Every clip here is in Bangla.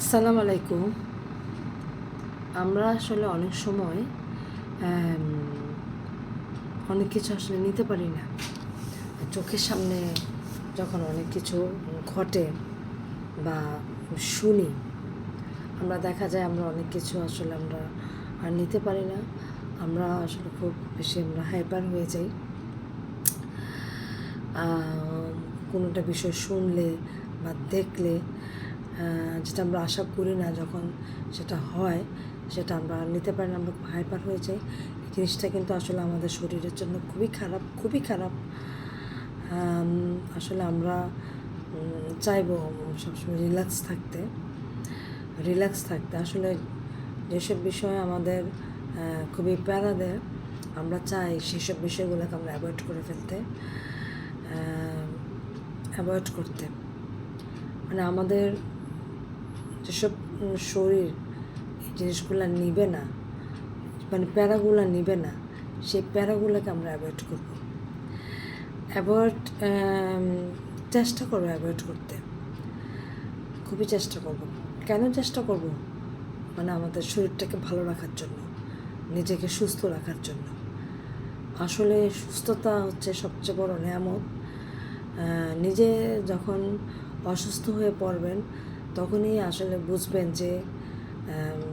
আসসালামু আলাইকুম। আমরা আসলে অনেক সময় অনেক কিছু আসলে নিতে পারি না। চোখের সামনে যখন অনেক কিছু ঘটে বা শুনি, আমরা দেখা যায় আমরা অনেক কিছু আসলে আমরা আর নিতে পারি না। আমরা আসলে খুব বেশি আমরা হাইপার হয়ে যাই। কোনোটা বিষয় শুনলে বা দেখলে যেটা আমরা আশা করি না, যখন সেটা হয় সেটা আমরা নিতে পারি না, আমরা হাইপার হয়ে যাই। এই জিনিসটা কিন্তু আসলে আমাদের শরীরের জন্য খুবই খারাপ, খুবই খারাপ। আসলে আমরা চাইবো সবসময় রিল্যাক্স থাকতে। আসলে যেসব বিষয় আমাদের খুবই প্যারা দেয়, আমরা চাই সেসব বিষয়গুলোকে আমরা অ্যাভয়েড করতে। মানে আমাদের যেসব শরীর এই জিনিসগুলো নিবে না, মানে প্যারাগুলো নিবে না, সেই প্যারাগুলোকে আমরা অ্যাভয়েড করব। চেষ্টা করবো অ্যাভয়েড করতে, খুবই চেষ্টা করব। কেন চেষ্টা করব? মানে আমাদের শরীরটাকে ভালো রাখার জন্য, নিজেকে সুস্থ রাখার জন্য। আসলে সুস্থতা হচ্ছে সবচেয়ে বড় নেয়ামত। নিজে যখন অসুস্থ হয়ে পড়বেন, তখনই আসলে বুঝবেন যে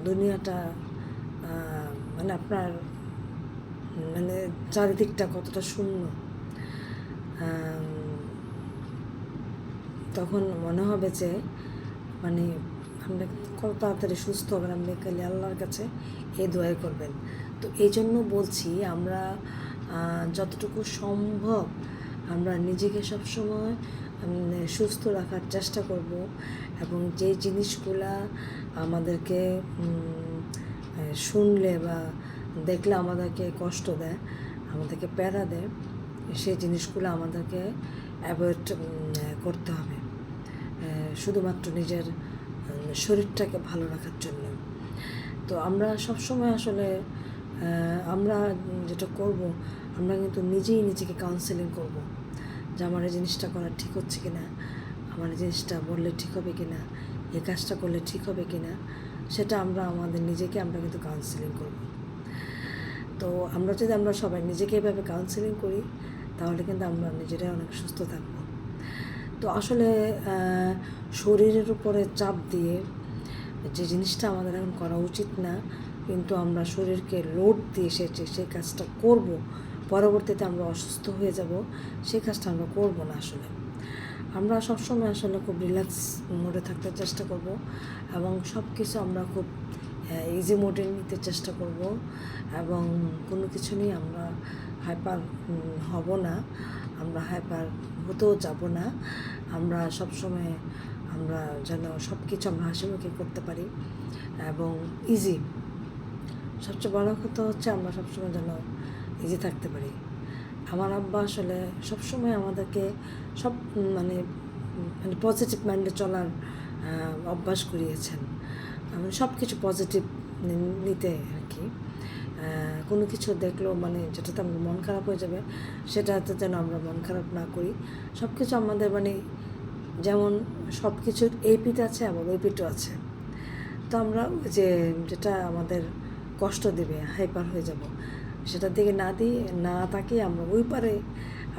দুনিয়াটা মানে আপনার মানে চারিদিকটা কতটা শূন্য। তখন মনে হবে যে মানে আপনি কত তাড়াতাড়ি সুস্থ হবেন, আপনি খালি আল্লাহর কাছে এই দোয়াই করবেন। তো এই জন্য বলছি, আমরা যতটুকু সম্ভব আমরা নিজেকে সবসময় সুস্থ রাখার চেষ্টা করব, এবং যে জিনিসগুলা আমাদেরকে শুনলে বা দেখলে আমাদেরকে কষ্ট দেয়, আমাদেরকে প্যারা দেয়, সেই জিনিসগুলো আমাদেরকে অ্যাভয়েড করতে হবে, শুধুমাত্র নিজের শরীরটাকে ভালো রাখার জন্য। তো আমরা সবসময় আসলে আমরা যেটা করব, আমরা কিন্তু নিজেই নিজেকে কাউন্সেলিং করব যে আমার এই জিনিসটা করা ঠিক হচ্ছে কি না, আমার এই জিনিসটা বললে ঠিক হবে কি না, এই কাজটা করলে ঠিক হবে কি না, সেটা আমরা আমাদের নিজেকে আমরা কিন্তু কাউন্সেলিং করব। তো আমরা সবাই নিজেকে এভাবে কাউন্সেলিং করি, তাহলে কিন্তু আমরা নিজেরাই অনেক সুস্থ থাকবো। তো আসলে শরীরের উপরে চাপ দিয়ে যে জিনিসটা আমাদের এখন করা উচিত না, কিন্তু আমরা শরীরকে লোড দিয়ে সেই কাজটা করব, পরবর্তীতে আমরা অসুস্থ হয়ে যাব, সেই কাজটা আমরা করব না। আসলে আমরা সবসময় আসলে খুব রিল্যাক্স মোডে থাকতে চেষ্টা করব, এবং সব কিছু আমরা খুব ইজি মোডে নিতে চেষ্টা করব, এবং কোনো কিছু নিয়ে আমরা হাইপার হব না, আমরা হাইপার হতেও যাব না। আমরা সবসময় আমরা যেন সব কিছু আমরা হাসিমুখে করতে পারি এবং ইজি। সবচেয়ে বড় কথা হচ্ছে আমরা সবসময় যেন ইজি থাকতে পারি। আমার আব্বা আসলে সবসময় আমাদেরকে সব মানে মানে পজিটিভ মাইন্ডে চলার অভ্যাস করিয়েছেন। মানে সব কিছু পজিটিভ নিতে আর কি। কোনো কিছু দেখলেও মানে যেটাতে আমার মন খারাপ হয়ে যাবে, সেটাতে যেন আমরা মন খারাপ না করি। সব কিছু আমাদের মানে যেমন সব কিছুর এই পিঠ আছে, আবার ওই পিঠও আছে। তো আমরা যেটা আমাদের কষ্ট দেবে, হাইপার হয়ে যাব, সেটার দিকে না তাকিয়ে আমরা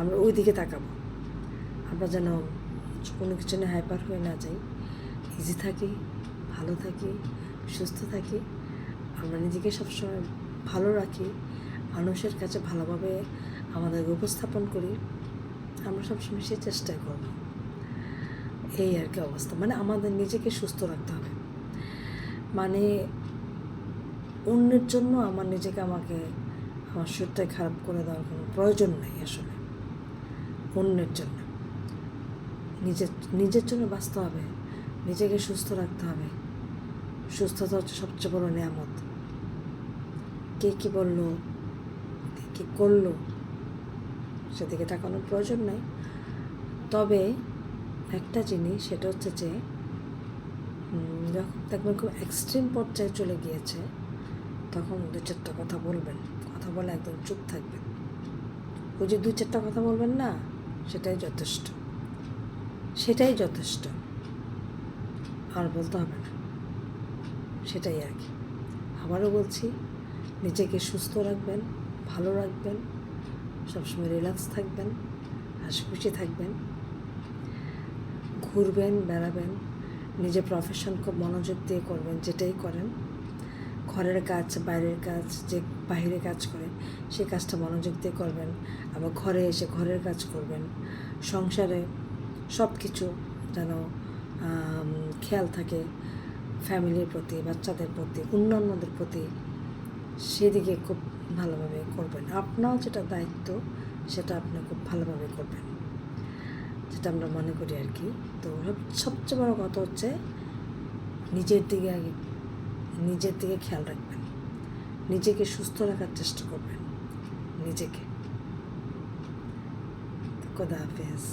আমরা ওই দিকে তাকাবো। আমরা যেন কোনো কিছু নিয়ে হাইপার হয়ে না যাই, ইজি থাকি, ভালো থাকি, সুস্থ থাকি, আমরা নিজেকে সবসময় ভালো রাখি, মানুষের কাছে ভালোভাবে আমাদের উপস্থাপন করি, আমরা সবসময় সেই চেষ্টাই করব। এই আর কি অবস্থা। মানে আমাদের নিজেকে সুস্থ রাখতে হবে। মানে অন্যের জন্য আমাকে আমার শরীরটাই খারাপ করে দেওয়ার কোনো প্রয়োজন নেই। আসলে অন্যের জন্য নিজের জন্য বাঁচতে হবে, নিজেকে সুস্থ রাখতে হবে। সুস্থতা হচ্ছে সবচেয়ে বড় নেয়ামত। কে কী বললো, কে কী করলো, সেদিকে তাকানোর প্রয়োজন নেই। তবে একটা জিনিস, সেটা হচ্ছে যে যখন দেখবেন খুব এক্সট্রিম পর্যায়ে চলে গিয়েছে, তখন 2-4টা কথা বলবেন, কথা বলে একদম চুপ থাকবেন। ওই যে 2-4টা কথা বলবেন না, সেটাই যথেষ্ট, আর বলতে হবে না। সেটাই আর কি। আবারও বলছি, নিজেকে সুস্থ রাখবেন, ভালো রাখবেন, সবসময় রিল্যাক্স থাকবেন, হাসি খুশি থাকবেন, ঘুরবেন, বেড়াবেন, নিজের প্রফেশন খুব মনোযোগ দিয়ে করবেন, যেটাই করেন, ঘরের কাজ, বাইরের কাজ, যে বাইরে কাজ করে সেই কাজটা মনোযোগ দিয়ে করবেন, আবার ঘরে এসে ঘরের কাজ করবেন, সংসারে সব কিছু যেন খেয়াল থাকে, ফ্যামিলির প্রতি, বাচ্চাদের প্রতি, অন্যান্যদের প্রতি, সেদিকে খুব ভালোভাবে করবেন। আপনার যেটা দায়িত্ব সেটা আপনি খুব ভালোভাবে করবেন, যেটা আমরা মনে করি আর কি। তো সবচেয়ে বড় কথা হচ্ছে নিজের দিকে খেয়াল রাখবেন, নিজেকে সুস্থ রাখার চেষ্টা করবেন, নিজেকে। খোদা হাফেজ।